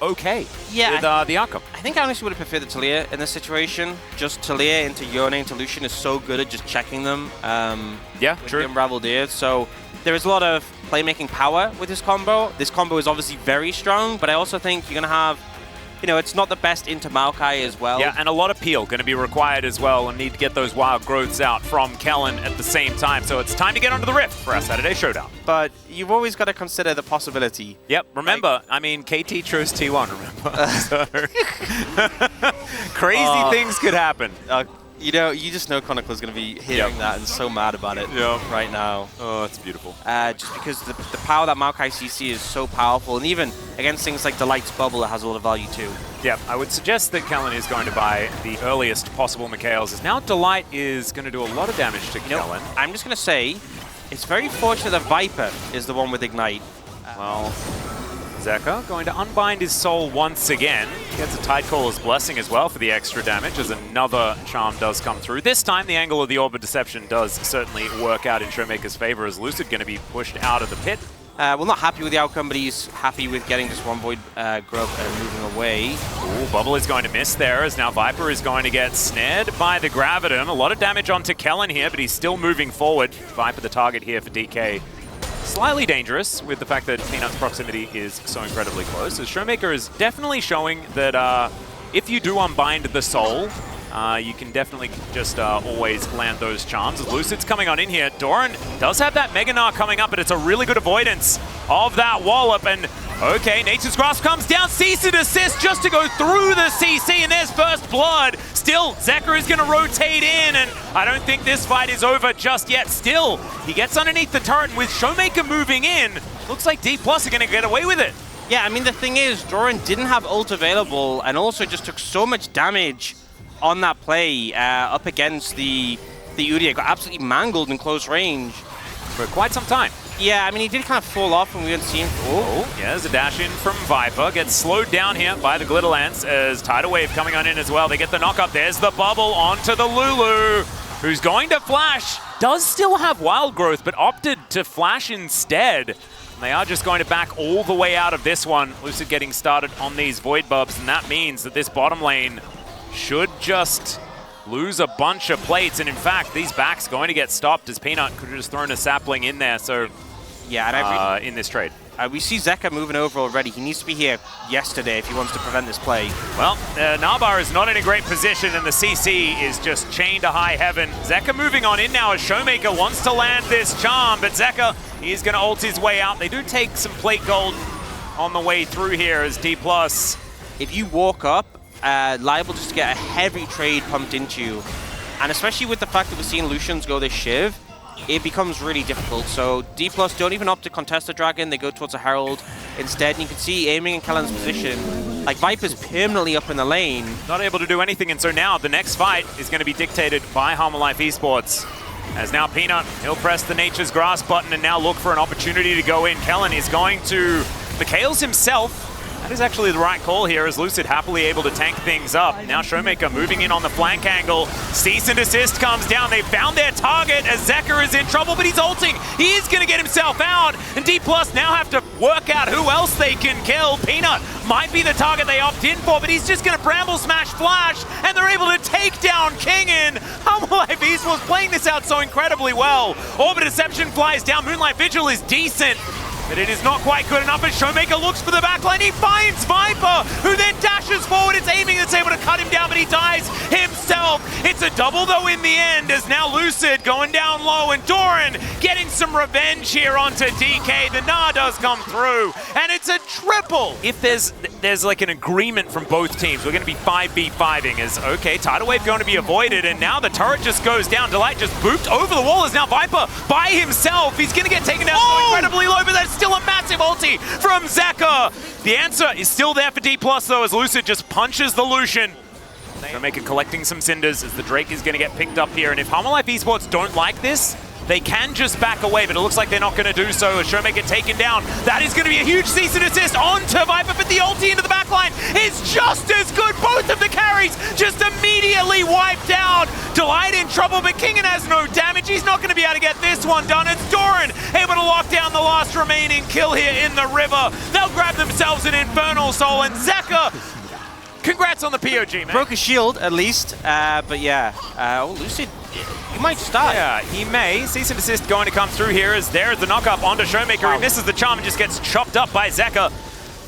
okay yeah, with the outcome. I think I honestly would have preferred the Talia in this situation. Just Talia into Yone into Lucian is so good at just checking them. Yeah, true. The Unraveled Ear. So there is a lot of playmaking power with this combo. This combo is obviously very strong, but I also think you're going to have, you know, it's not the best into Maokai as well. Yeah, and a lot of peel going to be required as well, and need to get those wild growths out from Kellen at the same time. So it's time to get onto the Rift for our Saturday Showdown. But you've always got to consider the possibility. Yep, remember, I mean, KT chose T1, remember? So crazy things could happen. You know, you just know Chronicle's going to be hearing that and so mad about it right now. Oh, it's beautiful. Just because the power that Maokai CC is so powerful, and even against things like Delight's Bubble, it has a lot of value too. Yeah, I would suggest that Kellen is going to buy the earliest possible Mikhails, as now Delight is going to do a lot of damage to Kellen. I'm just going to say, it's very fortunate that Viper is the one with Ignite. Well, Zeka going to unbind his soul once again. Gets a Tidecaller's Blessing as well for the extra damage, as another charm does come through. This time, the angle of the Orb of Deception does certainly work out in Showmaker's favor, as Lucid going to be pushed out of the pit. Well, not happy with the outcome, but he's happy with getting just one Void Grub and moving away. Ooh, Bubble is going to miss there, as now Viper is going to get snared by the Graviton. A lot of damage onto Kellen here, but he's still moving forward. Viper the target here for DK. Slightly dangerous with the fact that Peanut's proximity is so incredibly close. So Showmaker is definitely showing that if you do unbind the soul, you can definitely just always land those charms. Lucid's coming on in here. Doran does have that Mega Gnar coming up, but it's a really good avoidance of that wallop. And okay, Nature's Grasp comes down, cease and desist just to go through the CC, and there's first blood. Still, Zeka is going to rotate in, and I don't think this fight is over just yet. Still, he gets underneath the turret, and with Showmaker moving in, looks like D+ are going to get away with it. Yeah, I mean, the thing is, Doran didn't have ult available, and also just took so much damage on that play up against the Udyr. Got absolutely mangled in close range. For quite some time. Yeah, I mean, he did kind of fall off when we didn't see him. Oh, yeah, there's a dash in from Viper. Gets slowed down here by the Glitter Lance as Tidal Wave coming on in as well. They get the knock up. There's the bubble onto the Lulu, who's going to flash. Does still have wild growth, but opted to flash instead. And they are just going to back all the way out of this one. Lucid getting started on these Void Bubs, and that means that this bottom lane should just lose a bunch of plates, and in fact, these backs going to get stopped as Peanut could have just thrown a sapling in there. So, yeah, in this trade. We see Zeka moving over already. He needs to be here yesterday if he wants to prevent this play. Well, Narbar is not in a great position, and the CC is just chained to high heaven. Zeka moving on in now as Showmaker wants to land this charm, but Zeka, he's going to ult his way out. They do take some plate gold on the way through here as D+. If you walk up, liable just to get a heavy trade pumped into you. And especially with the fact that we're seeing Lucians go this Shiv, it becomes really difficult. So D+ don't even opt to contest the Dragon, they go towards a Herald instead. And you can see aiming in Kellen's position, like Viper's permanently up in the lane. Not able to do anything, and so now the next fight is going to be dictated by Harmalife Esports. As now Peanut, he'll press the Nature's Grass button and now look for an opportunity to go in. Kellen is going to Mikhails himself. That is actually the right call here, as Lucid happily able to tank things up. Now Showmaker moving in on the flank angle. Cease and desist comes down. They found their target as Zeka is in trouble, but he's ulting. He is going to get himself out, and D+ now have to work out who else they can kill. Peanut might be the target they opt in for, but he's just going to Bramble Smash Flash, and they're able to take down Kingin. Harmalife Esports playing this out so incredibly well. Orb of Deception flies down. Moonlight Vigil is decent, but it is not quite good enough as Showmaker looks for the backline. He finds Viper, who then dashes forward. It's aiming that's able to cut him down, but he dies himself. It's a double, though, in the end, as now Lucid going down low, and Doran getting some revenge here onto DK. The Gnar does come through, and it's a triple. If there's like an agreement from both teams, we're going to be 5v5ing, as, okay, Tidal Wave going to be avoided, and now the turret just goes down. Delight just booped over the wall, as now Viper by himself. He's going to get taken down so incredibly low, but that's still a massive ulti from Zeka. The answer is still there for D+, though, as Lucid just punches the Lucian. Showmaker collecting some cinders as the Drake is going to get picked up here, and if Harmalife Esports don't like this, They can just back away, but it looks like they're not going to do so as Showmaker taken down. That is going to be a huge cease and desist onto Viper, but the ulti into the backline is just as good. Both of the carries just immediately wiped out. Delight in trouble, but Kingen has no damage. He's not going to be able to get this one done. It's Doran able to lock down the last remaining kill here in the river. They'll grab themselves an Infernal Soul, and Zeka, congrats on the POG, man. Broke a shield, at least, but yeah. Oh, Lucid, he might start. Yeah, he may. Cease and desist going to come through here as there's the knock-up onto Showmaker. Wow. He misses the charm and just gets chopped up by Zeka.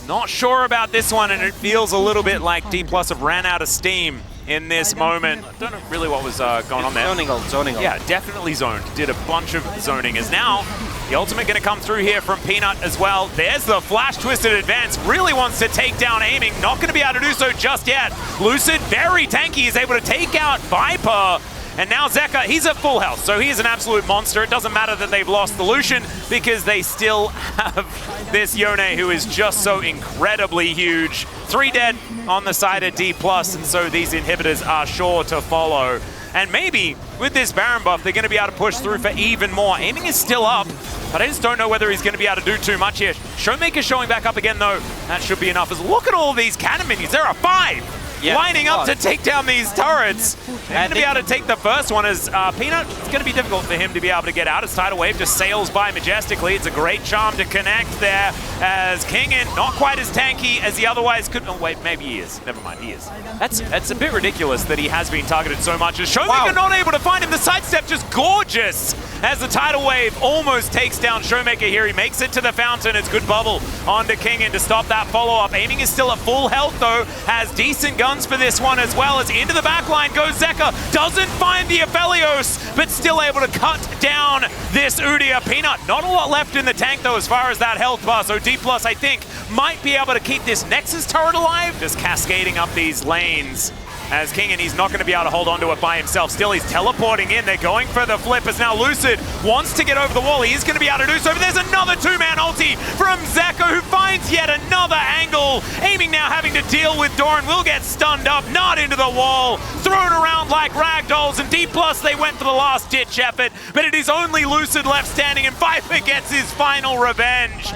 Not sure about this one, and it feels a little bit like D+ have ran out of steam in this moment. I don't know really what was going on there. Zoning ult. Yeah, definitely zoned. Did a bunch of zoning. As now, the ultimate going to come through here from Peanut as well. There's the flash twisted advance. Really wants to take down aiming. Not going to be able to do so just yet. Lucid, very tanky, is able to take out Viper. And now Zeka, he's at full health, so he is an absolute monster. It doesn't matter that they've lost the Lucian because they still have this Yone who is just so incredibly huge. 3 dead on the side of D+, and so these inhibitors are sure to follow. And maybe with this Baron buff, they're going to be able to push through for even more. Aiming is still up, but I just don't know whether he's going to be able to do too much here. Showmaker showing back up again, though. That should be enough. As look at all these cannon minions. There are 5. Yeah. Lining up to take down these turrets. They're going to be able to take the first one as Peanut, it's going to be difficult for him to be able to get out. As Tidal Wave just sails by majestically. It's a great charm to connect there as Kingen, not quite as tanky as he otherwise could. Oh wait, maybe he is. Never mind, he is. That's a bit ridiculous that he has been targeted so much. As Showmaker not able to find him. The sidestep just gorgeous as the Tidal Wave almost takes down Showmaker here. He makes it to the fountain. It's good bubble onto Kingen to stop that follow-up. Aiming is still at full health though. Has decent guns for this one as well as into the backline goes Zeka. Doesn't find the Aphelios, but still able to cut down this Udyr. Peanut, not a lot left in the tank though as far as that health bar, so D+, I think, might be able to keep this Nexus turret alive. Just cascading up these lanes. As Kingen, he's not going to be able to hold on to it by himself. Still, he's teleporting in. They're going for the flip as now Lucid wants to get over the wall. He is going to be able to do so, but there's another 2-man ulti from Zeka who finds yet another angle. Aiming now having to deal with Doran. Will get stunned up, not into the wall. Thrown around like ragdolls, and D+, they went for the last-ditch effort, but it is only Lucid left standing, and Viper gets his final revenge.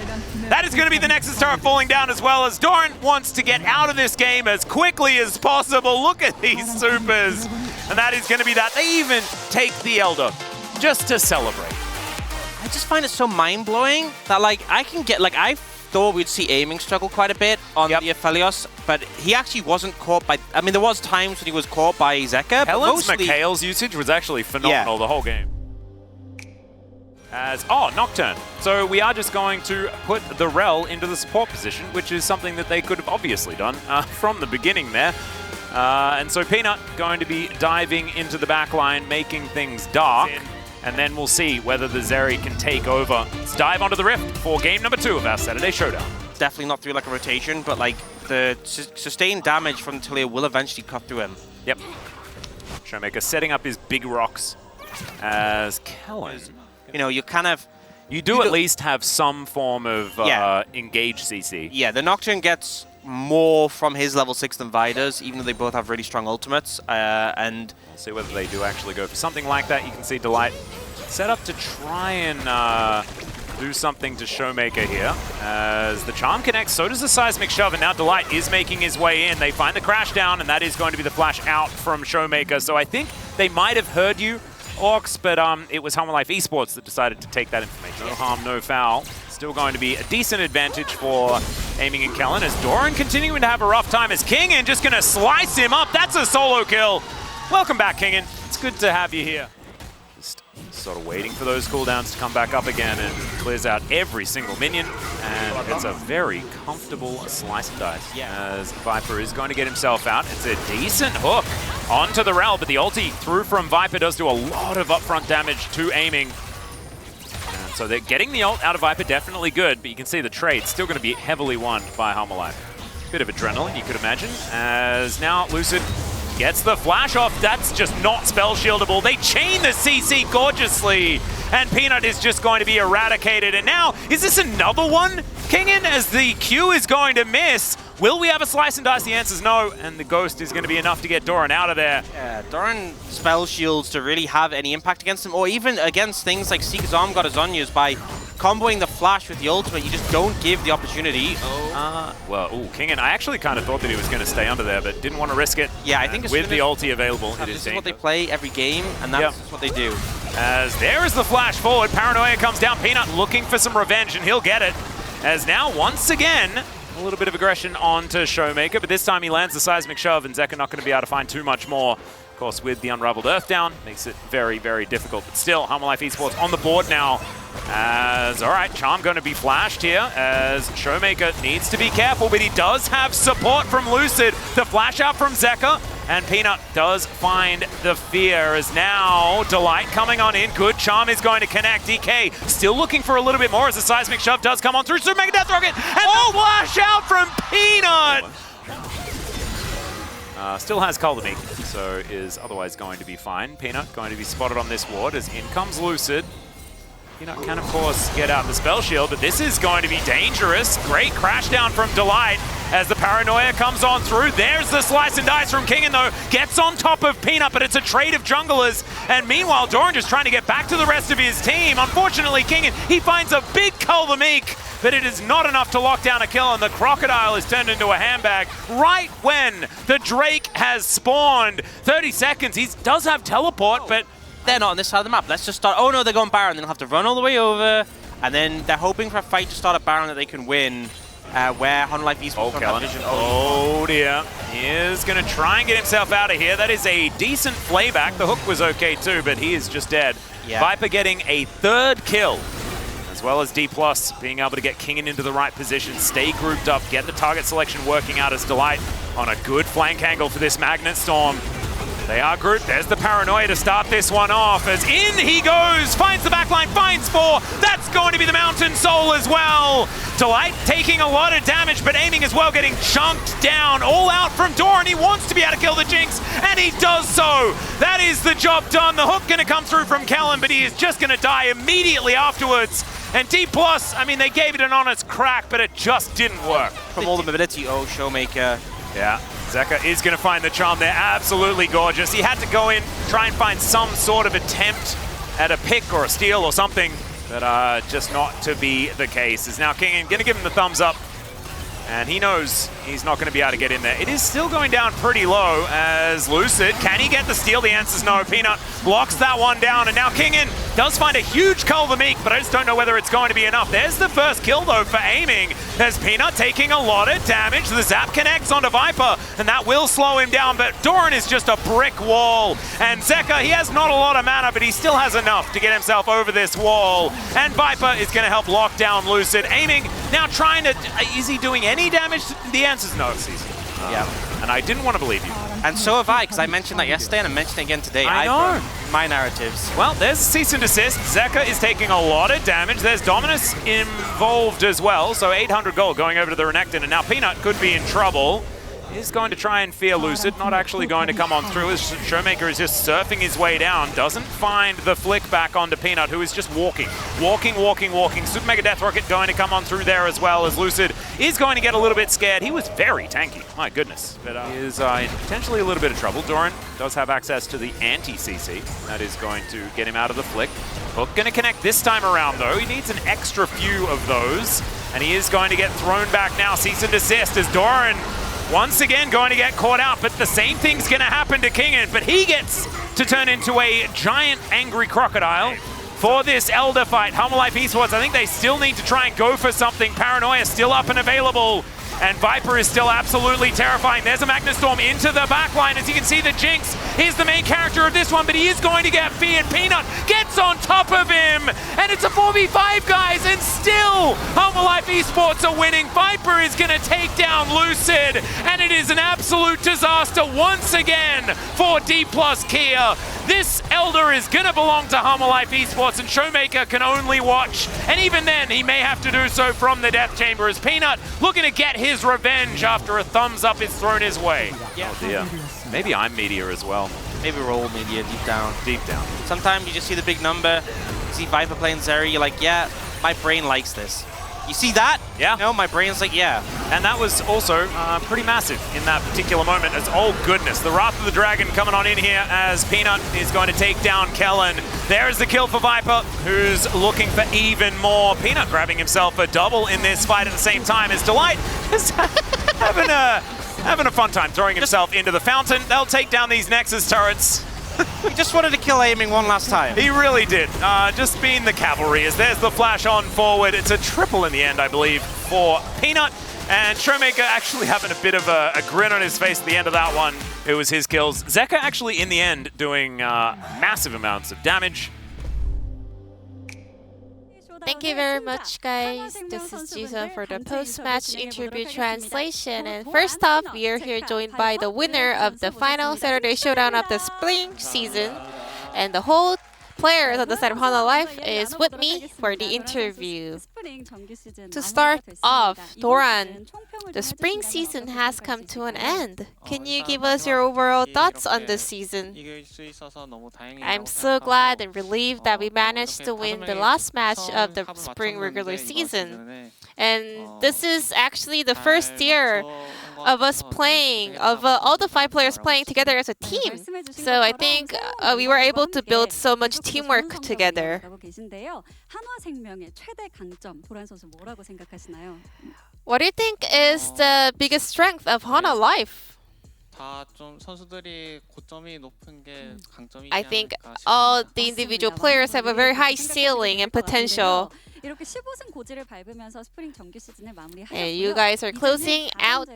That is going to be the Nexus turret falling down as well as Doran wants to get out of this game as quickly as possible. Look at these supers. And that is going to be that. They even take the Elder just to celebrate. I just find it so mind-blowing that, like, I thought we'd see aiming struggle quite a bit on the Aphelios, but he actually wasn't caught by... I mean, there was times when he was caught by Zeka, but mostly... Mikhail's usage was actually phenomenal the whole game. Nocturne. So we are just going to put the Rel into the support position, which is something that they could have obviously done from the beginning there. And so Peanut going to be diving into the back line, making things dark, and then we'll see whether the Zeri can take over. Let's dive onto the Rift for game number 2 of our Saturday Showdown. Definitely not through like a rotation, but like the sustained damage from Talia will eventually cut through him. Yep. Showmaker setting up his big rocks as Kellen. You know, you kind of... You do at least have some form of engage CC. Yeah, the Nocturne gets more from his level 6 than Vida's, even though they both have really strong ultimates. And we'll see whether they do actually go for something like that. You can see Delight set up to try and do something to Showmaker here. As the Charm connects, so does the Seismic Shove, and now Delight is making his way in. They find the crash down, and that is going to be the flash out from Showmaker. So I think they might have heard you, Orcs, but it was HLE Esports that decided to take that information. No harm, no foul. Still going to be a decent advantage for Aiming and Kellen as Doran continuing to have a rough time as Kingen just going to slice him up. That's a solo kill. Welcome back, Kingen. It's good to have you here. Just sort of waiting for those cooldowns to come back up again, and clears out every single minion, and it's a very comfortable slice and dice as Viper is going to get himself out. It's a decent hook onto the Rel, but the ulti through from Viper does do a lot of upfront damage to Aiming. And so they're getting the ult out of Viper, definitely good, but you can see the trade still going to be heavily won by HLE. Bit of adrenaline, you could imagine, as now Lucid gets the flash off. That's just not spell shieldable. They chain the CC gorgeously, and Peanut is just going to be eradicated. And now, is this another one, Kingen, as the Q is going to miss? Will we have a slice and dice? The answer is no, and the Ghost is going to be enough to get Doran out of there. Yeah, Doran spell shields to really have any impact against him, or even against things like Seeker's Arm got his Onyas by comboing the flash with the ultimate. You just don't give the opportunity. Kingen, I actually kind of thought that he was going to stay under there, but didn't want to risk it. Yeah, I think with the ulti available, it this is is what they play every game, and that's what they do. As there is the flash forward, Paranoia comes down, Peanut looking for some revenge, and he'll get it. As now, once again, a little bit of aggression onto Showmaker, but this time he lands the seismic shove, and Zeka not going to be able to find too much more. Of course, with the Unraveled Earth down, makes it very, very difficult. But still, Life Esports on the board now. As, all right, Charm going to be flashed here, as Showmaker needs to be careful, but he does have support from Lucid. The flash out from Zeka, and Peanut does find the fear, as now Delight coming on in. Good Charm is going to connect. DK still looking for a little bit more as the seismic shove does come on through. Super Mega Death Rocket, and the flash out from Peanut! Still has Culdemeek, so is otherwise going to be fine. Peanut going to be spotted on this ward as in comes Lucid. Peanut can, of course, get out the spell shield, but this is going to be dangerous. Great crash down from Delight as the Paranoia comes on through. There's the slice and dice from Kingen, though. Gets on top of Peanut, but it's a trade of junglers. And meanwhile, Doran just trying to get back to the rest of his team. Unfortunately, Kingen, he finds a big Culdemeek, but it is not enough to lock down a kill, and the Crocodile is turned into a handbag right when the Drake has spawned. 30 seconds, he does have teleport, but they're not on this side of the map. Let's just start. Oh no, they're going Baron. Then they'll have to run all the way over, and then they're hoping for a fight to start at Baron that they can win, where Life Esports have vision. Oh dear. He is going to try and get himself out of here. That is a decent playback. The hook was okay too, but he is just dead. Yeah. Viper getting a third kill, as well as D+ being able to get Kingen into the right position, stay grouped up, get the target selection working out as Delight on a good flank angle for this Magnet Storm. They are grouped. There's the Paranoia to start this one off, as in he goes, finds the backline, finds 4. That's going to be the Mountain Soul as well. Delight taking a lot of damage, but aiming as well, getting chunked down. All out from Doran. He wants to be able to kill the Jinx, and he does so. That is the job done. The hook going to come through from Kellen, but he is just going to die immediately afterwards. And D+, I mean, they gave it an honest crack, but it just didn't work. From all the mobility, Showmaker. Yeah. Zeka is going to find the charm there. Absolutely gorgeous. He had to go in, try and find some sort of attempt at a pick or a steal or something, but just not to be the case. Is now Kingen going to give him the thumbs up, and he knows he's not going to be able to get in there. It is still going down pretty low as Lucid. Can he get the steal? The answer is no. Peanut blocks that one down, and now Kingen does find a huge Culdemeek, but I just don't know whether it's going to be enough. There's the first kill, though, for aiming. There's Peanut taking a lot of damage. The zap connects onto Viper, and that will slow him down, but Doran is just a brick wall. And Zeka, he has not a lot of mana, but he still has enough to get himself over this wall. And Viper is going to help lock down Lucid. Aiming, now trying to... Is he doing any damage? The answer is no, Cece. Yeah. And I didn't want to believe you. And so have I, because I mentioned that yesterday and I'm mentioning it again today. I know. My narratives. Well, there's cease and desist. Zeka is taking a lot of damage. There's Dominus involved as well, so 800 gold going over to the Renekton, and now Peanut could be in trouble. He's going to try and fear Lucid, not actually going to come on through as Showmaker is just surfing his way down. Doesn't find the flick back onto Peanut, who is just walking. Walking. Super Mega Death Rocket going to come on through there as well, as Lucid is going to get a little bit scared. He was very tanky, my goodness. But he is in potentially a little bit of trouble. Doran does have access to the anti-CC. That is going to get him out of the flick. Hook going to connect this time around, though. He needs an extra few of those. And he is going to get thrown back now. Cease and desist as Doran once again going to get caught out, but the same thing's going to happen to Kingen, but he gets to turn into a giant angry crocodile for this Elder fight. Life Esports, I think they still need to try and go for something. Paranoia still up and available, and Viper is still absolutely terrifying. There's a Magnet Storm into the backline. As you can see, the Jinx is the main character of this one, but he is going to get feared. Peanut gets on top of him, and it's a 4v5, guys, and still Life Esports are winning. Viper is going to take down Lucid, and it is an absolute disaster once again for D+ Kia. This Elder is going to belong to Life Esports, and Showmaker can only watch, and even then, he may have to do so from the Death Chamber, as Peanut looking to get his revenge after a thumbs up is thrown his way. Yeah. Oh dear. Maybe I'm Meteor as well. Maybe we're all Meteor deep down. Deep down. Sometimes you just see the big number, you see Viper playing Zeri, you're like, yeah, my brain likes this. You see that? Yeah. No, my brain's like, yeah. And that was also pretty massive in that particular moment as, oh goodness, the Wrath of the Dragon coming on in here as Peanut is going to take down Kellen. There's the kill for Viper, who's looking for even more. Peanut grabbing himself a double in this fight at the same time as Delight is having a fun time throwing himself into the fountain. They'll take down these Nexus turrets. He just wanted to kill aiming one last time. He really did. Just being the cavalry as there's the flash on forward. It's a triple in the end, I believe, for Peanut. And Showmaker actually having a bit of a grin on his face at the end of that one. It was his kills. Zeka actually, in the end, doing massive amounts of damage. Thank you very much, guys. This is Jisoo for the post-match interview translation. And first off, we are here joined by the winner of the final Saturday Showdown of the spring season. And the whole players on the side of Hana Life is with me for the interview. To start off, Doran, the spring season has come to an end. Can you give us your overall thoughts on this season? I'm so glad and relieved that we managed to win the last match of the spring regular season. And this is actually the first year of us playing, of all the 5 players playing together as a team. So I think we were able to build so much teamwork together. What do you think is the biggest strength of Hana Life? I think all the individual players have a very high ceiling and potential. And you guys are closing out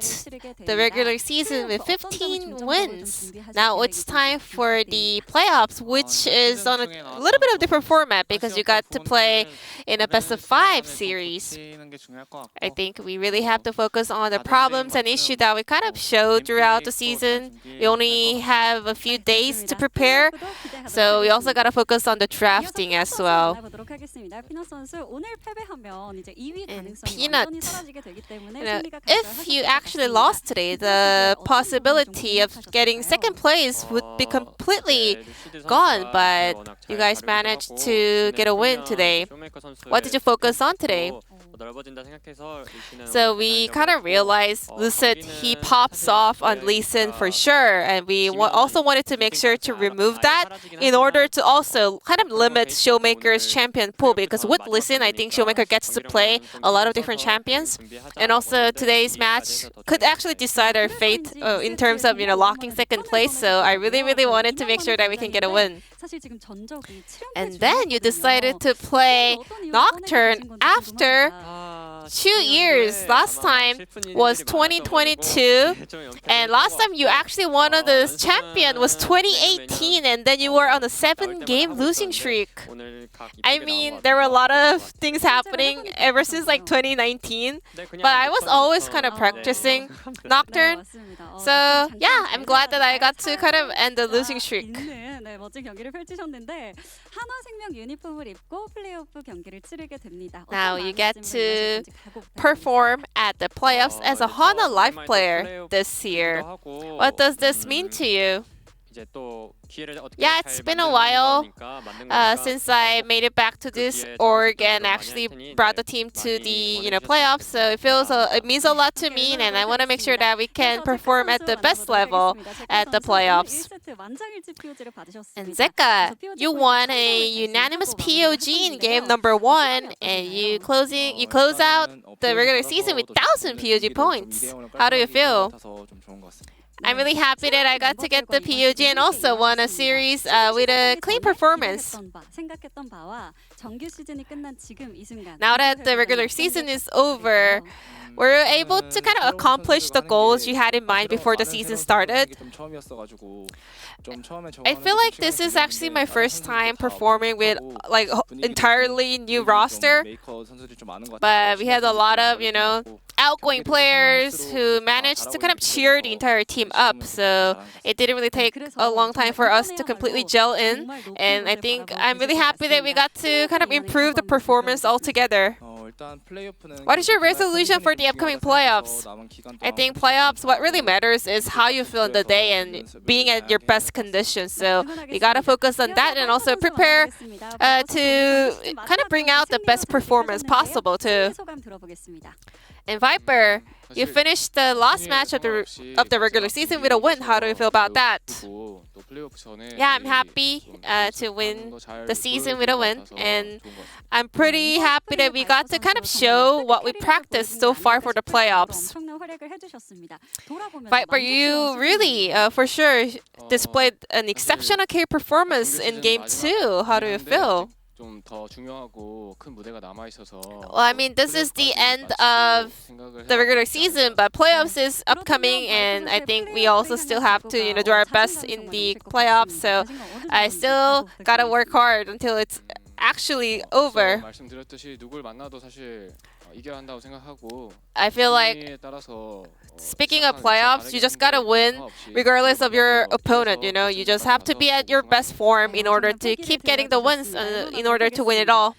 the regular season with 15 wins. Now it's time for the playoffs, which is on a little bit of different format because you got to play in a best-of-5 series. I think we really have to focus on the problems and issues that we kind of showed throughout the season. We only have a few days to prepare, so we also got to focus on the drafting as well. And Peanut, if you actually lost today, the possibility of getting second place would be completely gone, but you guys managed to get a win today. What did you focus on today? So we kind of realized Lucid, he pops off on Lee Sin for sure, and we also wanted to make sure to remove that in order to also kind of limit Showmaker's champion pool, because with Lee Sin, I think Showmaker gets to play a lot of different champions, and also today's match could actually decide our fate in terms of locking second place. So I really wanted to make sure that we can get a win. And then you decided to play Nocturne after 2 years. Last time was 2022, and last time you actually won on the champion was 2018, and then you were on a 7-game losing streak. I mean, there were a lot of things happening ever since like 2019, but I was always kind of practicing Nocturne. So yeah, I'm glad that I got to kind of end the losing streak. Now you get to perform at the playoffs as a Hana Life player this year. What does this mean to you? Yeah, it's been a while since I made it back to this org and actually brought the team to the playoffs. So it means a lot to me, and I want to make sure that we can perform at the best level at the playoffs. And Zeka, you won a unanimous POG in game number 1, and you close out the regular season with 1,000 POG points. How do you feel? I'm really happy that I got to get the POG and also won a series with a clean performance. Now that the regular season is over, were you able to kind of accomplish the goals you had in mind before the season started? I feel like this is actually my first time performing with like entirely new roster, but we had a lot of outgoing players who managed to kind of cheer the entire team up, so it didn't really take a long time for us to completely gel in, and I think I'm really happy that we got to kind of improve the performance altogether. What is your resolution for the upcoming playoffs? I think playoffs, what really matters is how you feel in the day and being at your best condition. So you gotta focus on that and also prepare to kind of bring out the best performance possible too. And Viper, You finished the last match of the regular season with a win. How do you feel about that? Yeah, I'm happy to win the season with a win, and I'm pretty happy that we got to kind of show what we practiced so far for the playoffs. Viper, you really, for sure, displayed an exceptional K performance in Game 2. How do you feel? Well, I mean, this is the end of the regular season, but playoffs is upcoming, and I think we also still have to, do our best in the playoffs. So I still gotta work hard until it's actually over. I feel like, speaking of playoffs, you just gotta win regardless of your opponent. You just have to be at your best form in order to keep getting the wins, in order to win it all.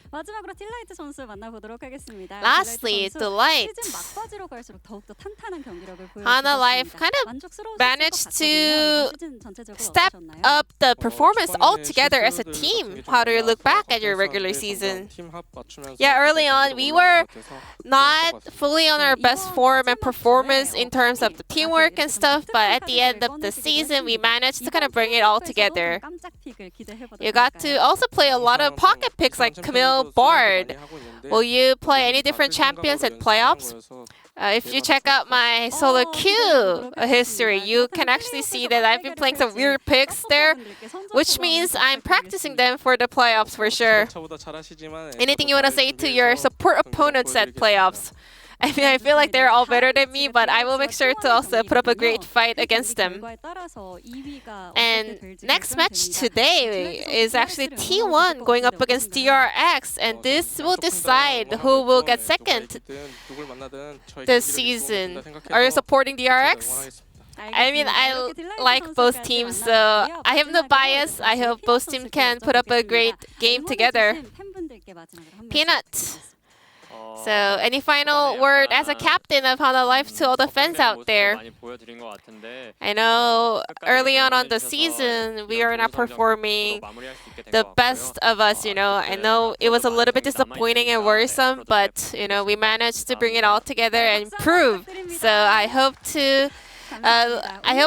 Lastly, Delight. Hana Life kind of managed to step up the performance altogether as a team. How do you look back at your regular season? Yeah, early on, we were not fully on our best form and performance in terms of the teamwork and stuff, but at the end of the season, we managed to kind of bring it all together. You got to also play a lot of pocket picks like Camille Bard. Will you play any different champions at playoffs? If you check out my solo queue history, you can actually see that I've been playing some weird picks there, which means I'm practicing them for the playoffs for sure. Anything you want to say to your support opponents at playoffs? I mean, I feel like they're all better than me, but I will make sure to also put up a great fight against them. And next match today is actually T1 going up against DRX, and this will decide who will get second this season. Are you supporting DRX? I mean, I like both teams, so I have no bias. I hope both teams can put up a great game together. Peanut. So, any final word as a captain of Hana Life to all the fans out there? I know early on the season, we are not performing the best of us, I know it was a little bit disappointing and worrisome, but, we managed to bring it all together and improve. So, I hope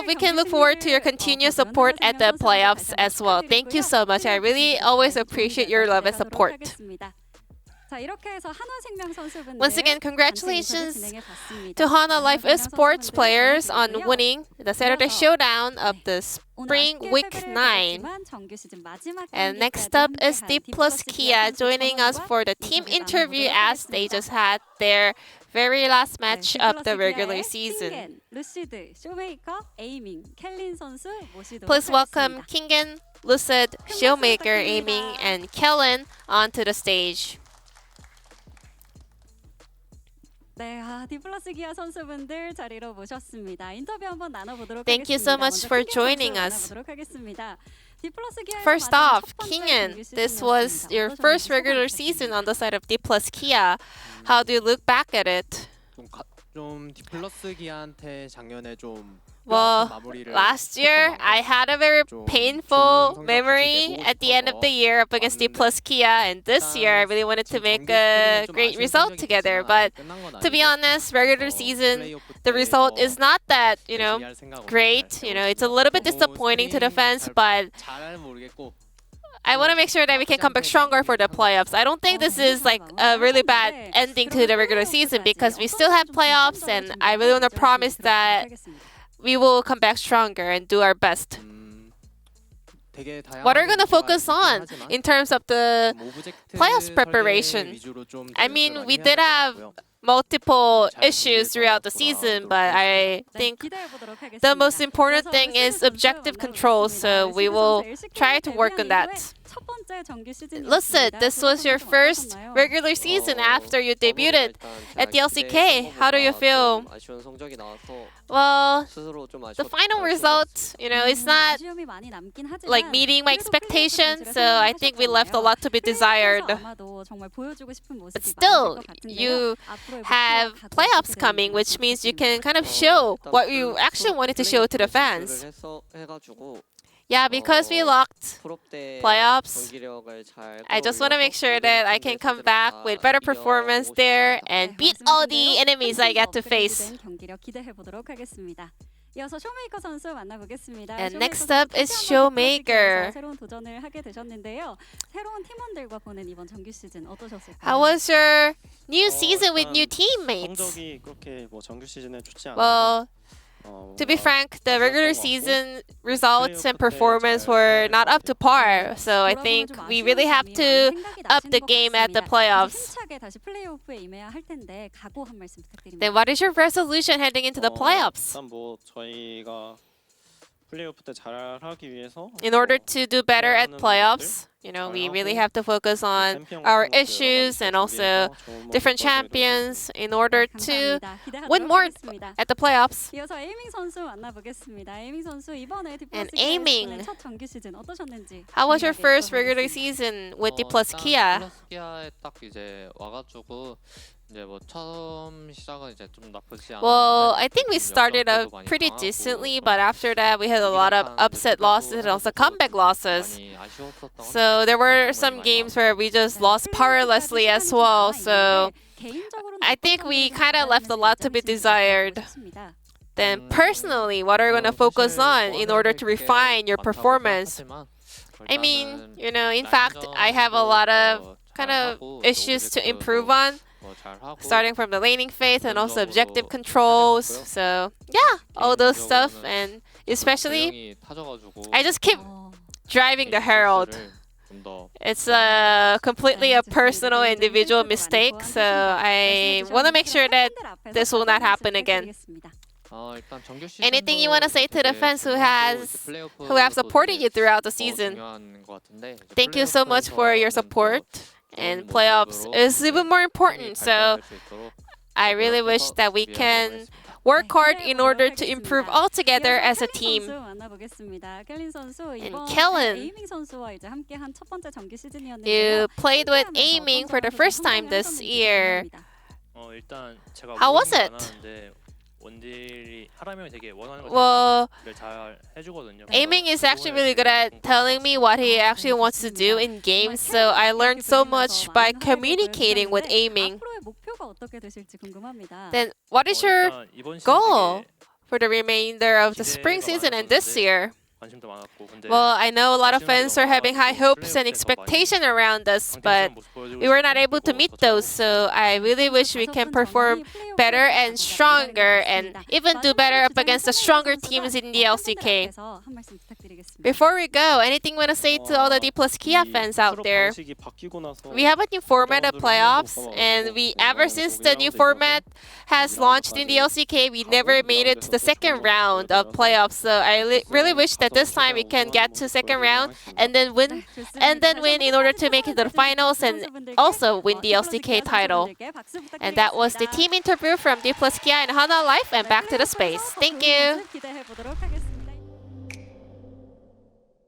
we can look forward to your continued support at the playoffs as well. Thank you so much. I really always appreciate your love and support. Once again, congratulations to Hana Life Esports players on winning the Saturday Showdown of the Spring Week 9. And next up is D plus Kia joining us for the team interview as they just had their very last match of the regular season. Please welcome Kingen, Lucid, Showmaker, Aiming, and Kellen onto the stage. Thank you so much for joining us. First off, Kingen, this was your first regular season on the side of D plus Kia. How do you look back at it? Well, last year, I had a very painful memory at the end of the year up against D plus Kia, and this year I really wanted to make a great result together. But to be honest, regular season, the result is not that, great. It's a little bit disappointing to the fans, but I want to make sure that we can come back stronger for the playoffs. I don't think this is like a really bad ending to the regular season because we still have playoffs, and I really want to promise that we will come back stronger and do our best. What are we going to focus on in terms of the playoffs preparation? I mean, we did have multiple issues throughout the season, but I think the most important thing is objective control, so we will try to work on that. Lucid, this was your first regular season after you debuted at the LCK. How do you feel? Well, the final result, is not like meeting my expectations, so I think we left a lot to be desired. But still, you have playoffs coming, which means you can kind of show what you actually wanted to show to the fans. Yeah, because we locked playoffs, I just want to make sure that I can come back with better performance there and beat all the enemies I get to face. 이어서 쇼메이커 선수 만나보겠습니다. And next up is Showmaker. 새로운 도전을 하게 되셨는데요. 새로운 팀원들과 보낸 이번 정규 시즌 어떠셨을까요? How was your new season with new teammates? 성적이 그렇게 뭐 정규 시즌에 좋지 않아서 Well, to be frank, the regular season results and performance were not up to par. So I think we really have to up the game at the playoffs. 힘차게 다시 플레이오프에 임해야 할 텐데 각오 한 말씀 부탁드립니다. Then what is your resolution heading into the playoffs? 일단 뭐 저희가 플레이오프 때 잘하기 위해서 In order to do better at playoffs, you know, we really have to focus on our issues and also different champions in order to win more at the playoffs. 이어서 에이밍 선수 만나보겠습니다. 에이밍 선수 이번에 And 디플러스 aiming. 첫 정규 시즌 어떠셨는지. How was your 이야기 first 나눠보겠습니다. regular season with D plus Kia? 플러스키아에 딱 이제 와가지고 이제 뭐 처음 시작은 이제 좀 나쁘지 않았는데 Well, I think we 좀 started 역전도 out 많이 pretty 당하고 decently, but after that we had a lot of upset losses and also comeback losses. 많이 아쉬웠었던 것 So there were some games where we just lost powerlessly as well. So I think we kind of left a lot to be desired. Then personally, what are you going to focus on in order to refine your performance? I mean, you know, in fact, I have a lot of kind of issues to improve on, starting from the laning phase and also objective controls. So yeah, all those stuff, and especially I just keep driving the Herald. It's completely a personal individual mistake, so I want to make sure that this will not happen again. Anything you want to say to the fans who have supported you throughout the season? Thank you so much for your support. And playoffs is even more important. So I really wish that we can work hard in order to improve all together as a team. And Kellen, you played with Aiming for the first time this year. 일단 제가 How was it? 원딜이 하라면 되게 원하는 Well, 것들을 잘 해주거든요. Aiming is actually really good at telling me what he actually wants to do in games, so I learned so much by communicating with Aiming. Then what is your goal for the remainder of the spring season and this year? 관심도 많았고 근데 Well, I know a lot of fans are having high hopes and expectation around us, but we were not able to meet those, so I really wish we can perform better and stronger and even do better up against the stronger teams in the LCK. Before we go, anything you want to say to all the D plus Kia fans out there? We have a new format of playoffs, and ever since the new format has launched in the LCK, we never made it to the second round of playoffs, so I really wish that this time we can get to second round and then win in order to make it to the finals and also win the LCK title. And that was the team interview from D plus Kia and Hana Life, and back to the space. Thank you.